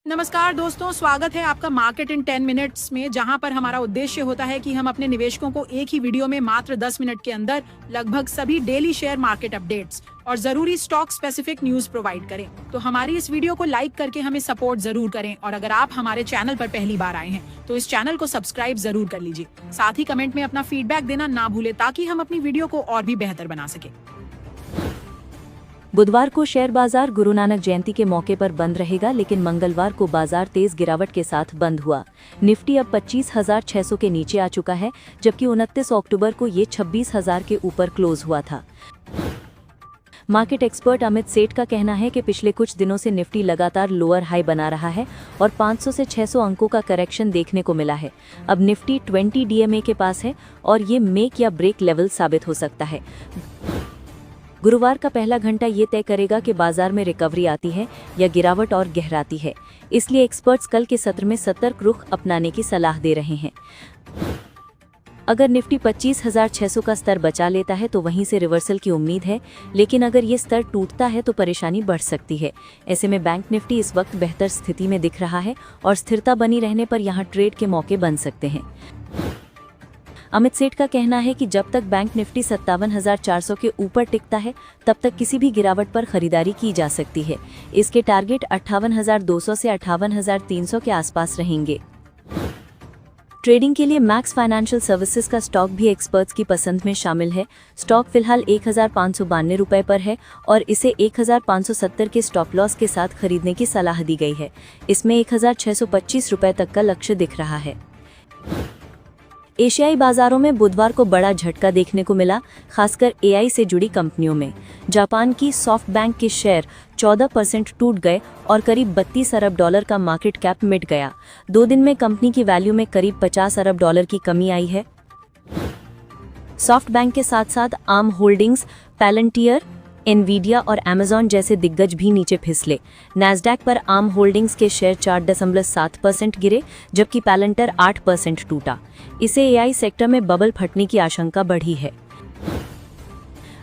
नमस्कार दोस्तों, स्वागत है आपका मार्केट इन 10 मिनट्स में, जहां पर हमारा उद्देश्य होता है कि हम अपने निवेशकों को एक ही वीडियो में मात्र 10 मिनट के अंदर लगभग सभी डेली शेयर मार्केट अपडेट्स और जरूरी स्टॉक स्पेसिफिक न्यूज प्रोवाइड करें। तो हमारी इस वीडियो को लाइक करके हमें सपोर्ट जरूर करें और अगर आप हमारे चैनल पर पहली बार आए हैं तो इस चैनल को सब्सक्राइब जरूर कर लीजिए। साथ ही कमेंट में अपना फीडबैक देना ना भूले ताकि हम अपनी वीडियो को और भी बेहतर बना सके। बुधवार को शेयर बाजार गुरु नानक जयंती के मौके पर बंद रहेगा, लेकिन मंगलवार को बाजार तेज गिरावट के साथ बंद हुआ। निफ्टी अब 25,600 के नीचे आ चुका है, जबकि 29 अक्टूबर को ये 26,000 के ऊपर क्लोज हुआ था। मार्केट एक्सपर्ट अमित सेठ का कहना है कि पिछले कुछ दिनों से निफ्टी लगातार लोअर हाई बना रहा है और 500 से 600 अंकों का करेक्शन देखने को मिला है। अब निफ्टी 20 DMA के पास है और ये मेक या ब्रेक लेवल साबित हो सकता है। गुरुवार का पहला घंटा ये तय करेगा कि बाजार में रिकवरी आती है या गिरावट और गहराती है, इसलिए एक्सपर्ट्स कल के सत्र में सतर्क रुख अपनाने की सलाह दे रहे हैं। अगर निफ्टी 25,600 का स्तर बचा लेता है तो वहीं से रिवर्सल की उम्मीद है, लेकिन अगर ये स्तर टूटता है तो परेशानी बढ़ सकती है। ऐसे में बैंक निफ्टी इस वक्त बेहतर स्थिति में दिख रहा है और स्थिरता बनी रहने पर यहाँ ट्रेड के मौके बन सकते हैं। अमित सेठ का कहना है कि जब तक बैंक निफ्टी 57,400 के ऊपर टिकता है तब तक किसी भी गिरावट पर खरीदारी की जा सकती है। इसके टारगेट 58,200 से 58,300 के आसपास रहेंगे। ट्रेडिंग के लिए मैक्स फाइनेंशियल सर्विसेज का स्टॉक भी एक्सपर्ट्स की पसंद में शामिल है। स्टॉक फिलहाल 1,592 रुपए पर है और इसे 1,570 के स्टॉप लॉस के साथ खरीदने की सलाह दी गई है। इसमें 1,625 रुपए तक का लक्ष्य दिख रहा है। एशियाई बाजारों में बुधवार को बड़ा झटका देखने को मिला, खासकर AI से जुड़ी कंपनियों में। जापान की सॉफ्टबैंक के शेयर 14% टूट गए और करीब $32 अरब का मार्केट कैप मिट गया। 2 दिन में कंपनी की वैल्यू में करीब $50 अरब की कमी आई है। सॉफ्टबैंक के साथ साथ आर्म होल्डिंग्स, पैलंटियर, एनवीडिया और अमेजॉन जैसे दिग्गज भी नीचे फिसले। नैस्डैक पर आर्म होल्डिंग्स के शेयर 4.7% गिरे, जबकि पैलंटर 8% टूटा। इसे AI सेक्टर में बबल फटने की आशंका बढ़ी है।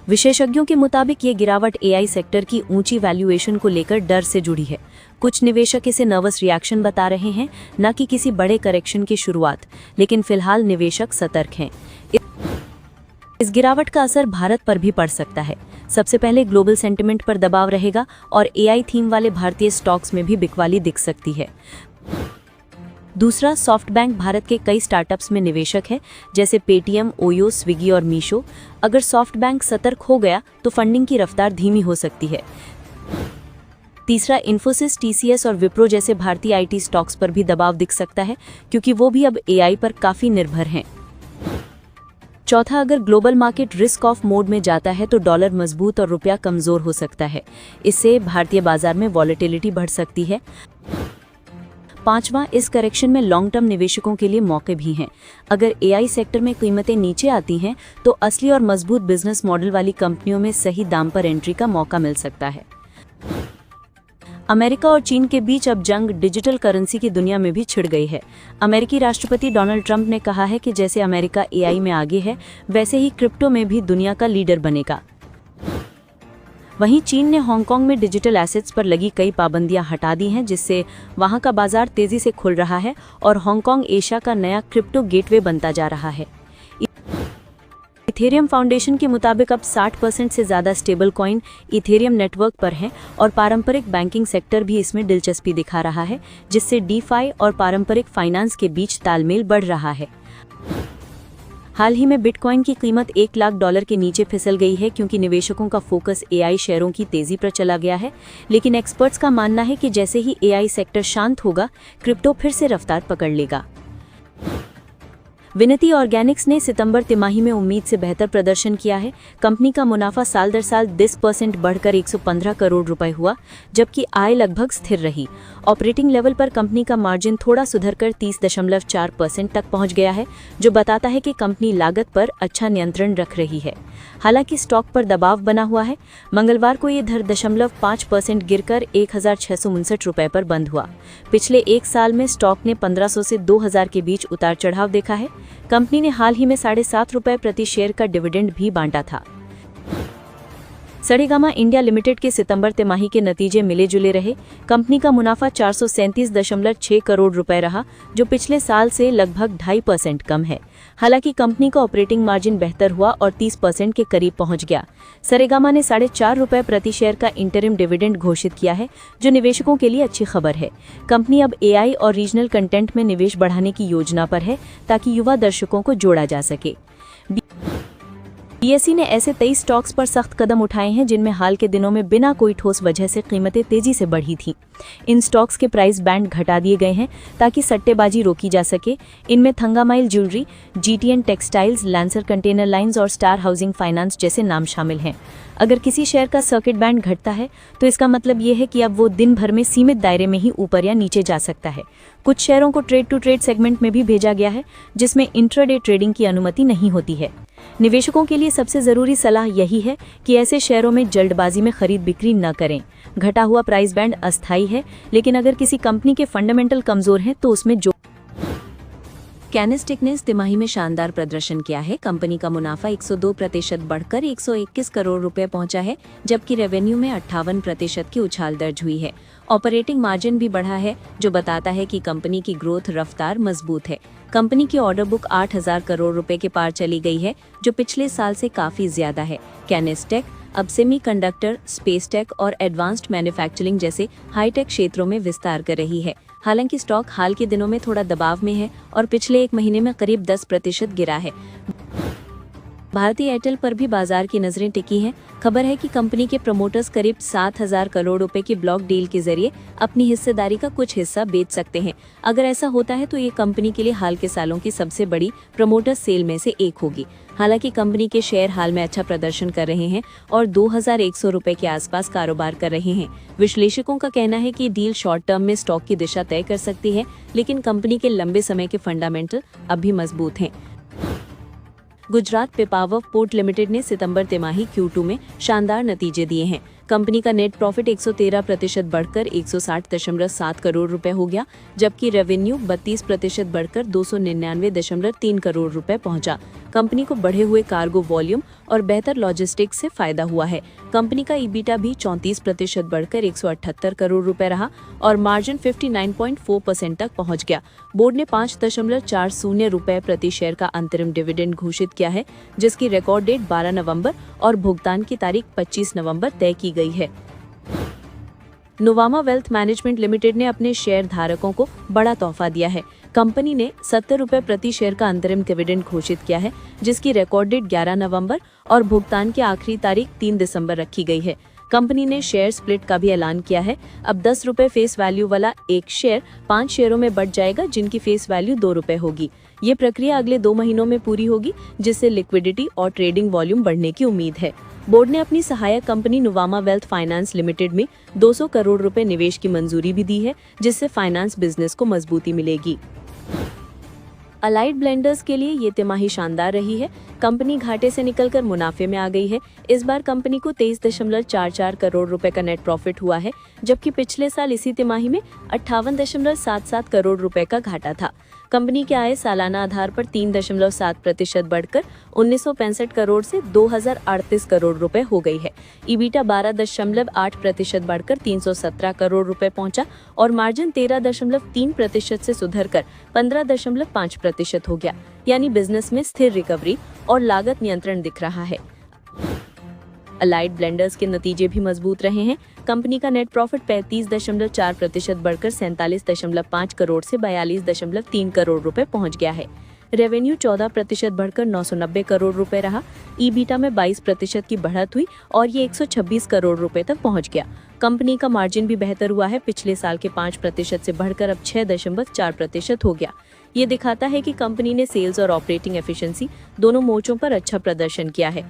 विशेषज्ञों के मुताबिक ये गिरावट AI सेक्टर की ऊंची वैल्यूएशन को लेकर डर से जुड़ी है। कुछ निवेशक इसे नर्वस रिएक्शन बता रहे हैं, न कि किसी बड़े करेक्शन की शुरुआत, लेकिन फिलहाल निवेशक सतर्क हैं। इस गिरावट का असर भारत पर भी पड़ सकता है। सबसे पहले ग्लोबल सेंटिमेंट पर दबाव रहेगा और AI थीम वाले भारतीय स्टॉक्स में भी बिकवाली दिख सकती है। दूसरा, सॉफ्टबैंक भारत के कई स्टार्टअप्स में निवेशक है, जैसे पेटीएम, ओयो, स्विगी और मीशो। अगर सॉफ्टबैंक सतर्क हो गया तो फंडिंग की रफ्तार धीमी हो सकती है। तीसरा, इन्फोसिस, TCS और विप्रो जैसे भारतीय IT स्टॉक्स पर भी दबाव दिख सकता है, क्योंकि वो भी अब AI पर काफी निर्भर हैं। चौथा, अगर global market risk of mode में जाता है तो डॉलर मजबूत और रुपया कमजोर हो सकता है। इससे भारतीय बाजार में वॉलेटिलिटी बढ़ सकती है। पांचवां, इस करेक्शन में लॉन्ग टर्म निवेशकों के लिए मौके भी हैं। अगर AI सेक्टर में कीमतें नीचे आती हैं तो असली और मजबूत बिजनेस मॉडल वाली कंपनियों में सही दाम पर एंट्री का मौका मिल सकता है। अमेरिका और चीन के बीच अब जंग डिजिटल करेंसी की दुनिया में भी छिड़ गई है। अमेरिकी राष्ट्रपति डोनाल्ड ट्रंप ने कहा है कि जैसे अमेरिका AI में आगे है, वैसे ही क्रिप्टो में भी दुनिया का लीडर बनेगा। वहीं चीन ने हांगकांग में डिजिटल एसेट्स पर लगी कई पाबंदियां हटा दी हैं, जिससे वहां का बाजार तेजी से खुल रहा है और हांगकांग एशिया का नया क्रिप्टो गेटवे बनता जा रहा है। इथेरियम फाउंडेशन के मुताबिक अब 60% से ज़्यादा स्टेबल कॉइन इथेरियम नेटवर्क पर हैं और पारंपरिक बैंकिंग सेक्टर भी इसमें दिलचस्पी दिखा रहा है, जिससे DeFi और पारंपरिक फाइनेंस के बीच तालमेल बढ़ रहा है। हाल ही में बिटकॉइन की कीमत $1 लाख के नीचे फिसल गई है, क्योंकि निवेशकों का फोकस AI शेयरों की तेजी पर चला गया है। लेकिन एक्सपर्ट्स का मानना है कि जैसे ही AI सेक्टर शांत होगा, क्रिप्टो फिर से रफ्तार पकड़ लेगा। विनती ऑर्गेनिक्स ने सितंबर तिमाही में उम्मीद से बेहतर प्रदर्शन किया है। कंपनी का मुनाफा साल दर साल 10% बढ़कर 115 करोड़ रुपए हुआ, जबकि आय लगभग स्थिर रही। ऑपरेटिंग लेवल पर कंपनी का मार्जिन थोड़ा सुधरकर 30.4% तक पहुंच गया है, जो बताता है कि कंपनी लागत पर अच्छा नियंत्रण रख रही है। हालांकि स्टॉक पर दबाव बना हुआ है। मंगलवार को ये दर 0.5% गिरकर 1,659 रुपए पर बंद हुआ। पिछले एक साल में स्टॉक ने 1,500 से 2,000 के बीच उतार चढ़ाव देखा है। कंपनी ने हाल ही में 7.5 रुपए प्रति शेयर का डिविडेंड भी बांटा था। सरेगामा इंडिया लिमिटेड के सितंबर तिमाही के नतीजे मिले जुले रहे। कंपनी का मुनाफा 437.6 करोड़ रुपए रहा, जो पिछले साल से लगभग 2.5% कम है। हालांकि कंपनी का ऑपरेटिंग मार्जिन बेहतर हुआ और 30% के करीब पहुंच गया। सरेगामा ने 4.5 रुपए प्रति शेयर का इंटरिम डिविडेंड घोषित किया है, जो निवेशकों के लिए अच्छी खबर है। कंपनी अब AI और रीजनल कंटेंट में निवेश बढ़ाने की योजना पर है, ताकि युवा दर्शकों को जोड़ा जा सके। BSE ने ऐसे 23 स्टॉक्स पर सख्त कदम उठाए हैं जिनमें हाल के दिनों में बिना कोई ठोस वजह से कीमतें तेजी से बढ़ी थीं। इन स्टॉक्स के प्राइस बैंड घटा दिए गए हैं ताकि सट्टेबाजी रोकी जा सके। इनमें Thangamayil jewellery, GTN textiles, Lancer container lines और स्टार हाउसिंग फाइनेंस जैसे नाम शामिल हैं। अगर किसी शेयर का सर्किट बैंड घटता है तो इसका मतलब ये है कि अब वो दिन भर में सीमित दायरे में ही ऊपर या नीचे जा सकता है। कुछ शेयरों को ट्रेड टू ट्रेड सेगमेंट में भी भेजा गया है, जिसमें इंट्राडे ट्रेडिंग की अनुमति नहीं होती है। निवेशकों के लिए सबसे जरूरी सलाह यही है कि ऐसे शेयरों में जल्दबाजी में खरीद बिक्री न करें। घटा हुआ प्राइस बैंड अस्थायी है, लेकिन अगर किसी कंपनी के फंडामेंटल कमजोर हैं तो उसमें जो कैनेस्टिक ने इस तिमाही में शानदार प्रदर्शन किया है। कंपनी का मुनाफा 102% बढ़कर 121 करोड़ रुपए पहुंचा है, जबकि रेवेन्यू में 58% की उछाल दर्ज हुई है। ऑपरेटिंग मार्जिन भी बढ़ा है, जो बताता है कि कंपनी की ग्रोथ रफ्तार मजबूत है। कंपनी की ऑर्डर बुक 8,000 करोड़ रुपए के पार चली गई है, जो पिछले साल से काफी ज्यादा है। कैनेस्टेक अब सेमीकंडक्टर, स्पेस टेक और एडवांस्ड मैन्युफैक्चरिंग जैसे हाईटेक क्षेत्रों में विस्तार कर रही है। हालांकि स्टॉक हाल के दिनों में थोड़ा दबाव में है और पिछले एक महीने में करीब 10% गिरा है। भारती एयरटेल पर भी बाजार की नजरें टिकी हैं। खबर है कि कंपनी के प्रमोटर्स करीब 7,000 करोड़ रुपए की ब्लॉक डील के जरिए अपनी हिस्सेदारी का कुछ हिस्सा बेच सकते हैं। अगर ऐसा होता है तो ये कंपनी के लिए हाल के सालों की सबसे बड़ी प्रमोटर सेल में से एक होगी। हालांकि कंपनी के शेयर हाल में अच्छा प्रदर्शन कर रहे हैं और 2,100 रुपए के आसपास कारोबार कर रहे हैं। विश्लेषकों का कहना है कि डील शॉर्ट टर्म में स्टॉक की दिशा तय कर सकती है, लेकिन कंपनी के लंबे समय के फंडामेंटल अब भी मजबूत हैं। गुजरात पिपावाव पोर्ट लिमिटेड ने सितंबर तिमाही Q2 में शानदार नतीजे दिए हैं। कंपनी का नेट प्रॉफिट 113% बढ़कर 160.7 करोड़ रुपए हो गया, जबकि रेवेन्यू 32% बढ़कर 299.3 करोड़ रुपए पहुंचा। कंपनी को बढ़े हुए कार्गो वॉल्यूम और बेहतर लॉजिस्टिक्स से फायदा हुआ है। कंपनी का ईबिटा भी 34% बढ़कर 178 करोड़ रुपए रहा और मार्जिन 59.4% तक पहुंच गया। बोर्ड ने 5.40 रुपए प्रति शेयर का अंतरिम डिविडेंड घोषित किया है, जिसकी रिकॉर्ड डेट 12 नवंबर और भुगतान की तारीख 25 नवंबर तय की गई है। नोवामा वेल्थ मैनेजमेंट लिमिटेड ने अपने शेयर धारकों को बड़ा तोहफा दिया है। कंपनी ने 70 रुपए प्रति शेयर का अंतरिम डिविडेंड घोषित किया है, जिसकी रिकॉर्ड डेट 11 नवंबर और भुगतान की आखिरी तारीख 3 दिसंबर रखी गई है। कंपनी ने शेयर स्प्लिट का भी ऐलान किया है। अब 10 रुपए फेस वैल्यू वाला एक शेयर 5 शेयरों में बढ़ जाएगा, जिनकी फेस वैल्यू 2 रुपए होगी। ये प्रक्रिया अगले 2 महीनों में पूरी होगी, जिससे लिक्विडिटी और ट्रेडिंग वॉल्यूम बढ़ने की उम्मीद है। बोर्ड ने अपनी सहायक company Nuvama wealth finance limited में 200 करोड़ रुपए निवेश की मंजूरी भी दी है, जिससे फाइनेंस बिजनेस को मजबूती मिलेगी। अलाइड ब्लेंडर्स के लिए ये तिमाही शानदार रही है। कंपनी घाटे से निकलकर मुनाफे में आ गई है। इस बार कंपनी को 23.44 करोड़ रुपए का नेट प्रॉफिट हुआ है, जबकि पिछले साल इसी तिमाही में 58.77 करोड़ रुपए का घाटा था। कंपनी की आय सालाना आधार पर 3.7% बढ़कर 1965 करोड़ से 2,038 करोड़ रुपए हो गई है। ईबिटा 12.8% बढ़कर 317 करोड़ रुपए पहुंचा और मार्जिन 13.3% से सुधरकर 15.5% हो गया। यानी बिजनेस में स्थिर रिकवरी और लागत नियंत्रण दिख रहा है। अलाइड ब्लेंडर्स के नतीजे भी मजबूत रहे हैं। कंपनी का नेट प्रॉफिट 35.4% बढ़कर 47.5 करोड़ से 42.3 करोड़ रुपए पहुंच गया है। रेवेन्यू 14% बढ़कर 990 करोड़ रुपए रहा। ईबिटा में 22% की बढ़त हुई और ये 126 करोड़ रुपए तक पहुंच गया। कंपनी का मार्जिन भी बेहतर हुआ है, पिछले साल के 5% से बढ़कर अब 6.4% हो गया। ये दिखाता है कि कंपनी ने सेल्स और ऑपरेटिंग एफिशिएंसी दोनों मोर्चों पर अच्छा प्रदर्शन किया है।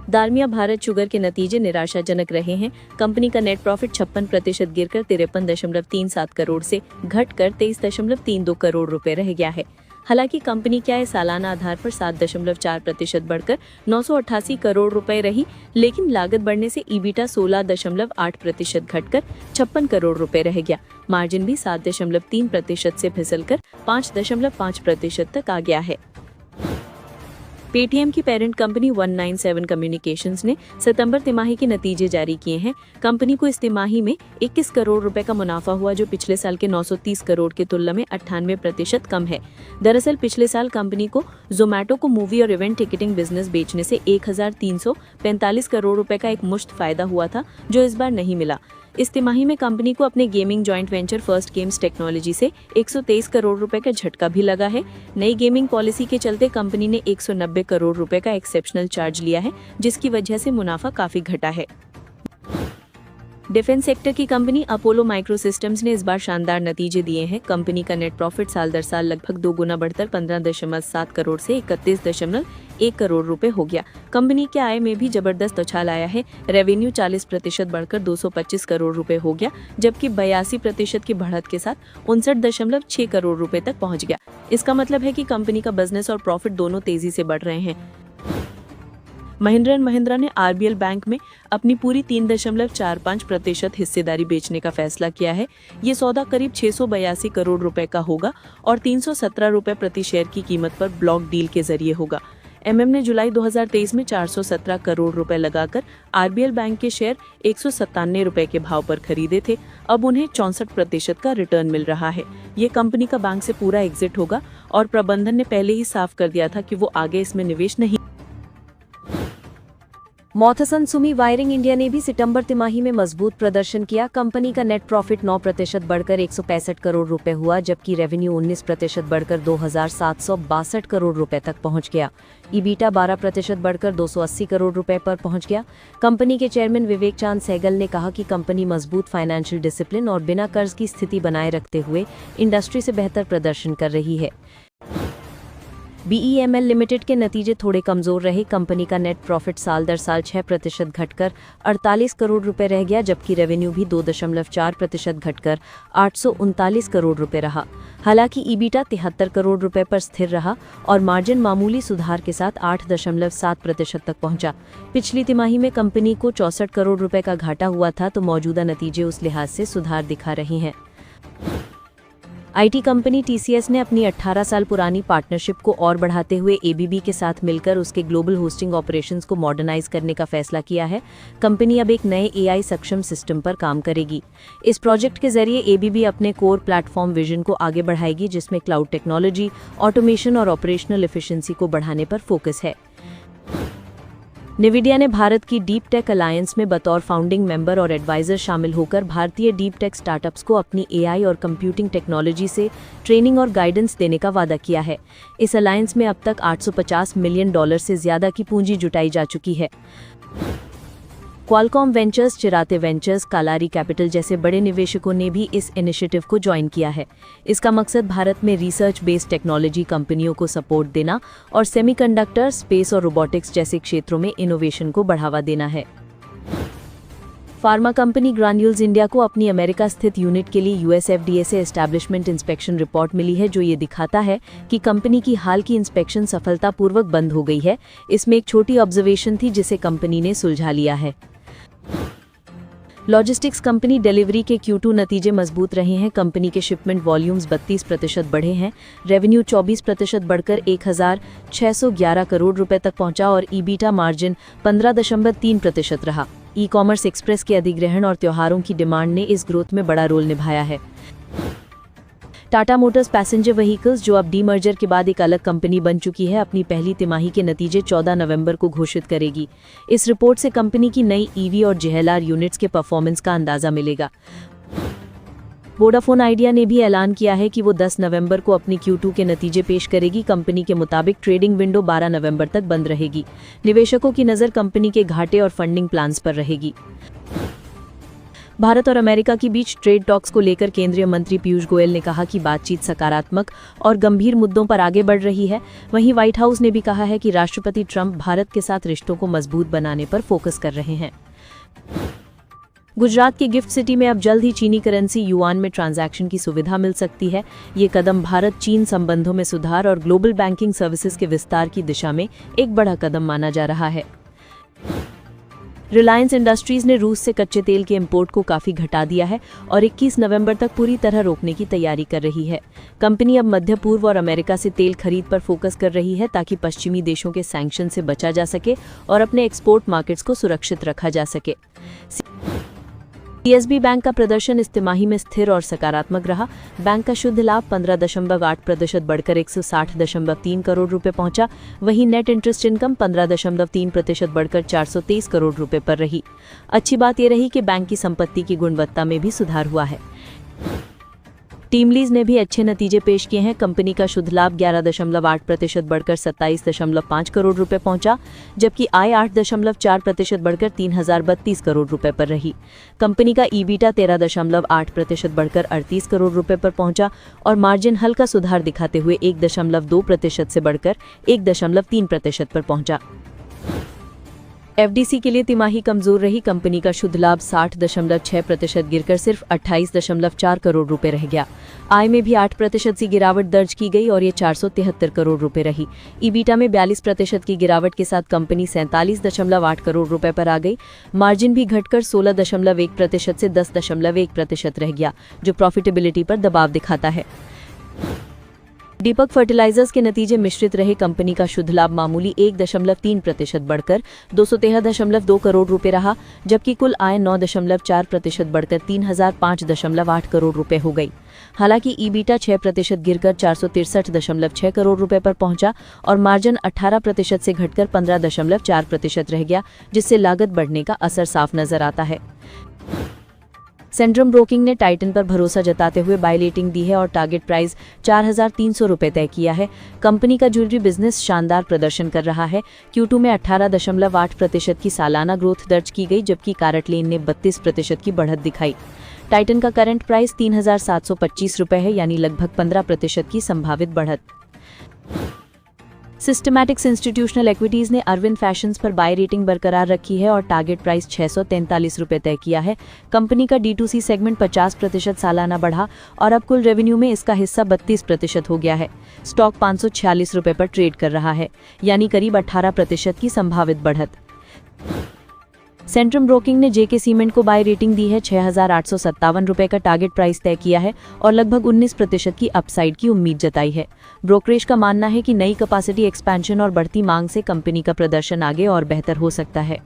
दालमिया भारत शुगर के नतीजे निराशाजनक रहे हैं। कंपनी का नेट प्रॉफिट 56% गिरकर 53.37 करोड़ से घटकर 23.32 करोड़ रुपए रह गया है। हालांकि कंपनी की आय सालाना आधार पर 7.4% बढ़कर 988 करोड़ रुपए रही, लेकिन लागत बढ़ने से ईबिटा 16.8% घटकर 56 करोड़ रुपए रह गया। मार्जिन भी 7.3% से फिसलकर 5.5% तक आ गया है। पेटीएम की पेरेंट कंपनी 197 कम्युनिकेशंस ने सितंबर तिमाही के नतीजे जारी किए हैं। कंपनी को इस तिमाही में 21 करोड़ रुपए का मुनाफा हुआ, जो पिछले साल के 930 करोड़ की तुलना में 98% कम है। दरअसल पिछले साल कंपनी को जोमैटो को मूवी और इवेंट टिकटिंग बिजनेस बेचने से 1345 करोड़ रुपए का एक मुश्त फायदा हुआ था, जो इस बार नहीं मिला। इस तिमाही में कंपनी को अपने gaming joint venture first games technology से 123 करोड़ रुपए का झटका भी लगा है। नई गेमिंग पॉलिसी के चलते कंपनी ने 190 करोड़ रुपए का एक्सेप्शनल चार्ज लिया है, जिसकी वजह से मुनाफा काफी घटा है। डिफेंस सेक्टर की कंपनी अपोलो माइक्रो सिस्टम्स ने इस बार शानदार नतीजे दिए हैं। कंपनी का नेट प्रॉफिट साल दर साल लगभग 2 गुना बढ़कर 15.7 करोड़ से 31.1 करोड़ रुपए हो गया। कंपनी के आय में भी जबरदस्त उछाल आया है। रेवेन्यू 40% बढ़कर 225 करोड़ रुपए हो गया, जबकि 82% की बढ़त के साथ 59.6 करोड़ रुपए तक पहुंच गया। इसका मतलब है कि कंपनी का बिजनेस और प्रॉफिट दोनों तेजी से बढ़ रहे हैं। महिंद्रा एंड महिंद्रा ने आरबीएल बैंक में अपनी पूरी 3.45% हिस्सेदारी बेचने का फैसला किया है। ये सौदा करीब 682 करोड़ रुपए का होगा और 317 रुपए प्रति शेयर की कीमत पर ब्लॉक डील के जरिए होगा। एमएम ने जुलाई 2023 में 417 करोड़ रुपए लगाकर आरबीएल बैंक के शेयर 197 रुपए के भाव पर खरीदे थे। अब उन्हें 64% का रिटर्न मिल रहा है। ये कंपनी का बैंक से पूरा एग्जिट होगा और प्रबंधन ने पहले ही साफ कर दिया था कि वो आगे इसमें निवेश नहीं। मॉथसन सुमी वायरिंग इंडिया ने भी सितंबर तिमाही में मजबूत प्रदर्शन किया। कंपनी का नेट प्रॉफिट 9% बढ़कर 165 करोड़ रुपए हुआ, जबकि रेवेन्यू 19% बढ़कर 2,762 करोड़ रुपए तक पहुंच गया। ईबीटा 12% बढ़कर 280 करोड़ रुपए पर पहुंच गया। कंपनी के चेयरमैन विवेक चांद सहगल ने कहा कि कंपनी मजबूत फाइनेंशियल डिसिप्लिन और बिना कर्ज की स्थिति बनाए रखते हुए इंडस्ट्री से बेहतर प्रदर्शन कर रही है। बीईएमएल लिमिटेड के नतीजे थोड़े कमजोर रहे। कंपनी का नेट प्रॉफिट साल दर साल 6% घटकर 48 करोड़ रुपए रह गया, जबकि रेवेन्यू भी 2.4% घटकर 839 करोड़ रुपए रहा। हालांकि ईबीटा 73 करोड़ रुपए पर स्थिर रहा और मार्जिन मामूली सुधार के साथ 8.7% तक पहुंचा। पिछली तिमाही में कंपनी को 64 करोड़ रुपए का घाटा हुआ था, तो मौजूदा नतीजे उस लिहाज से सुधार दिखा रहे हैं। आईटी कंपनी टीसीएस ने अपनी 18 साल पुरानी पार्टनरशिप को और बढ़ाते हुए एबीबी के साथ मिलकर उसके ग्लोबल होस्टिंग ऑपरेशंस को मॉडर्नाइज करने का फैसला किया है। कंपनी अब एक नए एआई सक्षम सिस्टम पर काम करेगी। इस प्रोजेक्ट के जरिए एबीबी अपने कोर प्लेटफॉर्म विजन को आगे बढ़ाएगी, जिसमें क्लाउड टेक्नोलॉजी, ऑटोमेशन और ऑपरेशनल एफिशिएंसी को बढ़ाने पर फोकस है। निविडिया ने भारत की डीप टेक अलायंस में बतौर फाउंडिंग मेंबर और एडवाइजर शामिल होकर भारतीय डीप टेक स्टार्टअप्स को अपनी एआई और कंप्यूटिंग टेक्नोलॉजी से ट्रेनिंग और गाइडेंस देने का वादा किया है। इस अलायंस में अब तक $850 मिलियन से ज्यादा की पूंजी जुटाई जा चुकी है। क्वालकॉम वेंचर्स, चिराते वेंचर्स, कालारी कैपिटल जैसे बड़े निवेशकों ने भी इस इनिशिएटिव को ज्वाइन किया है। इसका मकसद भारत में रिसर्च बेस्ड टेक्नोलॉजी कंपनियों को सपोर्ट देना और सेमीकंडक्टर, स्पेस और रोबोटिक्स जैसे क्षेत्रों में इनोवेशन को बढ़ावा देना है। फार्मा कंपनी ग्रैन्यूल्स इंडिया को अपनी अमेरिका स्थित यूनिट के लिए यूएस एफडीए से एस्टैब्लिशमेंट इंस्पेक्शन रिपोर्ट मिली है, जो ये दिखाता है कि कंपनी की हाल की इंस्पेक्शन सफलतापूर्वक बंद हो गई है। इसमें एक छोटी ऑब्जर्वेशन थी, जिसे कंपनी ने सुलझा लिया है। लॉजिस्टिक्स कंपनी डिलीवरी के Q2 नतीजे मजबूत रहे हैं। कंपनी के शिपमेंट वॉल्यूम्स 32% बढ़े हैं। रेवेन्यू 24% बढ़कर 1,611 करोड़ रुपए तक पहुंचा और ईबीटा मार्जिन 15.3% रहा। ई कॉमर्स, एक्सप्रेस के अधिग्रहण और त्योहारों की डिमांड ने इस ग्रोथ में बड़ा रोल निभाया है। टाटा मोटर्स पैसेंजर व्हीकल्स, जो अब डीमर्जर के बाद एक अलग कंपनी बन चुकी है, अपनी पहली तिमाही के नतीजे 14 नवंबर को घोषित करेगी। इस रिपोर्ट से कंपनी की नई ईवी और जेएलआर यूनिट्स के परफॉर्मेंस का अंदाजा मिलेगा। वोडाफोन आइडिया ने भी ऐलान किया है कि वो 10 नवंबर को अपनी Q2 के नतीजे पेश करेगी। कंपनी के मुताबिक ट्रेडिंग विंडो 12 नवंबर तक बंद रहेगी। निवेशकों की नज़र कंपनी के घाटे और फंडिंग प्लान्स पर रहेगी। भारत और अमेरिका के बीच ट्रेड टॉक्स को लेकर केंद्रीय मंत्री पीयूष गोयल ने कहा कि बातचीत सकारात्मक और गंभीर मुद्दों पर आगे बढ़ रही है। वहीं व्हाइट हाउस ने भी कहा है कि राष्ट्रपति ट्रंप भारत के साथ रिश्तों को मजबूत बनाने पर फोकस कर रहे हैं। गुजरात के गिफ्ट सिटी में अब जल्द ही चीनी करेंसी युआन में ट्रांजैक्शन की सुविधा मिल सकती है। ये कदम भारत चीन संबंधों में सुधार और ग्लोबल बैंकिंग सर्विसेज के विस्तार की दिशा में एक बड़ा कदम माना जा रहा है। रिलायंस इंडस्ट्रीज ने रूस से कच्चे तेल के इंपोर्ट को काफी घटा दिया है और 21 नवंबर तक पूरी तरह रोकने की तैयारी कर रही है। कंपनी अब मध्य पूर्व और अमेरिका से तेल खरीद पर फोकस कर रही है ताकि पश्चिमी देशों के सैंक्शन से बचा जा सके और अपने एक्सपोर्ट मार्केट्स को सुरक्षित रखा जा सके। सीएसबी बैंक का प्रदर्शन इस तिमाही में स्थिर और सकारात्मक रहा। बैंक का शुद्ध लाभ 15.8% बढ़कर 160.3 करोड़ रुपए पहुंचा। वहीं नेट इंटरेस्ट इनकम 15.3% बढ़कर 423 करोड़ रुपए पर रही। अच्छी बात यह रही कि बैंक की संपत्ति की गुणवत्ता में भी सुधार हुआ है। टीमलीज ने भी अच्छे नतीजे पेश किए हैं। कंपनी का शुद्ध लाभ 11.8% बढ़कर 27.5 करोड़ रुपए पहुंचा, जबकि आय 8.4% बढ़कर 3032 करोड़ रुपए पर रही। कंपनी का ईबीटा 13.8% बढ़कर 38 करोड़ रुपए पर पहुंचा और मार्जिन हल्का सुधार दिखाते हुए 1.2% से बढ़कर 1.3% पर पहुंचा। एफडीसी के लिए तिमाही कमजोर रही। कंपनी का शुद्ध लाभ 60.6% गिरकर सिर्फ 28.4 करोड़ रुपए रह गया। आय में भी 8% की गिरावट दर्ज की गई और ये 473 करोड़ रुपए रही। ईबीटा में 42% की गिरावट के साथ कंपनी 47.8 करोड़ रुपए पर आ गई। मार्जिन भी घटकर 16.1% से 10.1% रह गया, जो प्रॉफिटेबिलिटी पर दबाव दिखाता है। दीपक फर्टिलाइजर्स के नतीजे मिश्रित रहे। कंपनी का शुद्ध लाभ मामूली 1.3% बढ़कर 213.2 करोड़ रुपए रहा, जबकि कुल आय 9.4% बढ़कर 3005.8 करोड़ रुपए हो गई। हालांकि ईबीटा 6% गिरकर 463.6 करोड़ रुपए पर पहुंचा और मार्जिन 18% से घटकर 15.4% रह गया, जिससे लागत बढ़ने का असर साफ नजर आता है। सेंट्रम ब्रोकिंग ने टाइटन पर भरोसा जताते हुए बाय रेटिंग दी है और टारगेट प्राइस 4,300 रुपए तय किया है। कंपनी का ज्वेलरी बिजनेस शानदार प्रदर्शन कर रहा है। Q2 में 18.8% की सालाना ग्रोथ दर्ज की गई, जबकि कैरेट लेन ने 32% की बढ़त दिखाई। टाइटन का करंट प्राइस 3,725 रुपए है, यानी लगभग 15% की संभावित बढ़त। सिस्टमैटिक्स इंस्टीट्यूशनल इक्विटीज ने अरविंद फैशंस पर बाय रेटिंग बरकरार रखी है और टारगेट प्राइस 643 रुपए तय किया है। कंपनी का D2C सेगमेंट 50% सालाना बढ़ा और अब कुल रेवेन्यू में इसका हिस्सा 32% हो गया है। स्टॉक 546 रुपए पर ट्रेड कर रहा है, यानी करीब 18% की संभावित बढ़त। सेंट्रम ब्रोकिंग ने जेके सीमेंट को बाय रेटिंग दी है। 6,857 रुपए का टारगेट प्राइस तय किया है और लगभग 19% की अपसाइड की उम्मीद जताई है। ब्रोकरेज का मानना है कि नई कैपेसिटी एक्सपेंशन और बढ़ती मांग से कंपनी का प्रदर्शन आगे और बेहतर हो सकता है।